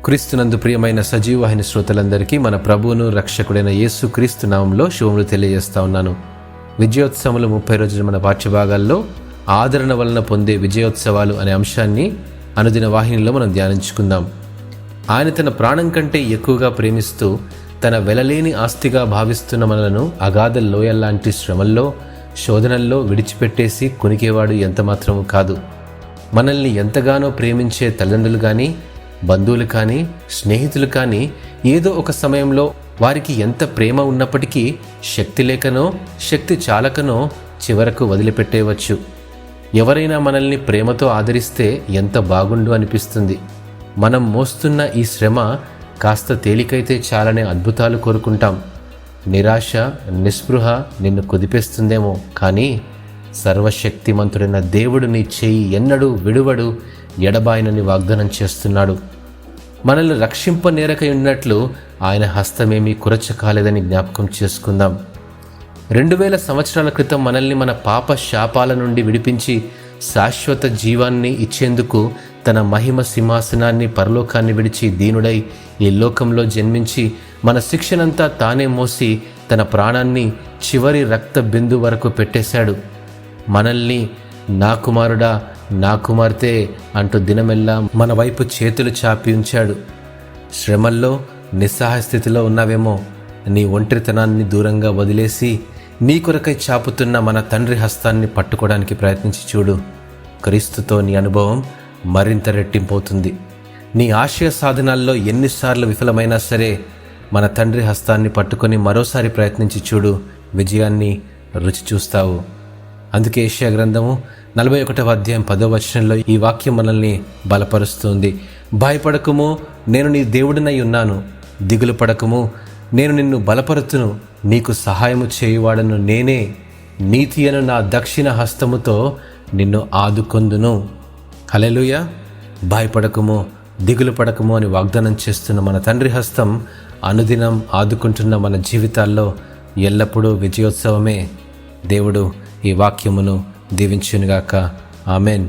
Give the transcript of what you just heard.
క్రీస్తునందు ప్రియమైన సజీవవాహిని శ్రోతలందరికీ మన ప్రభువును రక్షకుడైన యేసు క్రీస్తు నామంలో శుభములు తెలియజేస్తా ఉన్నాను. విజయోత్సవములు 30 రోజులు మన పాఠ్యభాగాల్లో ఆదరణ వలన పొందే విజయోత్సవాలు అనే అంశాన్ని అనుదిన వాహినిలో మనం ధ్యానించుకుందాం. ఆయన తన ప్రాణం కంటే ఎక్కువగా ప్రేమిస్తూ తన వెలలేని ఆస్తిగా భావిస్తున్న మనలను అగాధ లోయల్లాంటి శ్రమల్లో, శోధనల్లో విడిచిపెట్టేసి కొనికేవాడు ఎంతమాత్రము కాదు. మనల్ని ఎంతగానో ప్రేమించే తల్లిదండ్రులు కానీ, బంధువులు కానీ, స్నేహితులు కానీ ఏదో ఒక సమయంలో వారికి ఎంత ప్రేమ ఉన్నప్పటికీ శక్తి లేకనో, శక్తి చాలకనో చివరకు వదిలిపెట్టేయవచ్చు. ఎవరైనా మనల్ని ప్రేమతో ఆదరిస్తే ఎంత బాగుండు అనిపిస్తుంది. మనం మోస్తున్న ఈ శ్రమ కాస్త తేలికైతే చాలనే అద్భుతాలు కోరుకుంటాం. నిరాశ, నిస్పృహ నిన్ను కుదిపేస్తుందేమో, కానీ సర్వశక్తిమంతుడైన దేవుడు నీ చేయి ఎన్నడూ విడువడు, ఎడబాయనని వాగ్దానం చేస్తున్నాడు. మనల్ని రక్షింపనేరకై ఉన్నట్లు ఆయన హస్తమేమీ కురచ కాలేదని జ్ఞాపకం చేసుకుందాం. 2000 సంవత్సరాల క్రితం మనల్ని మన పాప శాపాల నుండి విడిపించి శాశ్వత జీవాన్ని ఇచ్చేందుకు తన మహిమ సింహాసనాన్ని, పరలోకాన్ని విడిచి దీనుడై ఈ లోకంలో జన్మించి మన శిక్షనంతా తానే మోసి తన ప్రాణాన్ని చివరి రక్త బిందు వరకు పెట్టేశాడు. మనల్ని నా కుమారుడా, నా కుమార్తె అంటూ దినమెల్లా మన వైపు చేతులు చాపి ఉంచాడు. శ్రమల్లో, నిస్సహాయ స్థితిలో ఉన్నావేమో, నీ ఒంటరితనాన్ని దూరంగా వదిలేసి నీ కొరకై చాపుతున్న మన తండ్రి హస్తాన్ని పట్టుకోవడానికి ప్రయత్నించి చూడు. క్రీస్తుతో నీ అనుభవం మరింత రెట్టింపవుతుంది. నీ ఆశయ సాధనాల్లో ఎన్నిసార్లు విఫలమైనా సరే మన తండ్రి హస్తాన్ని పట్టుకొని మరోసారి ప్రయత్నించి చూడు, విజయాన్ని రుచి చూస్తావు. అందుకే యెషయా గ్రంథము 41వ అధ్యాయం 10వ వచనంలో ఈ వాక్యం మనల్ని బలపరుస్తుంది. భయపడకుము, నేను నీ దేవుడినై ఉన్నాను. దిగులు పడకుము, నేను నిన్ను బలపరుతును. నీకు సహాయము చేయువాడను నేనే. నీతి అను నా దక్షిణ హస్తముతో నిన్ను ఆదుకొందును. హల్లెలూయా. భయపడకుము, దిగులు పడకుము అని వాగ్దానం చేస్తున్న మన తండ్రి హస్తం అనుదినం ఆదుకుంటున్న మన జీవితాల్లో ఎల్లప్పుడూ విజయోత్సవమే. దేవుడు ఈ వాక్యమును దీవించునుగాక. ఆమెన్.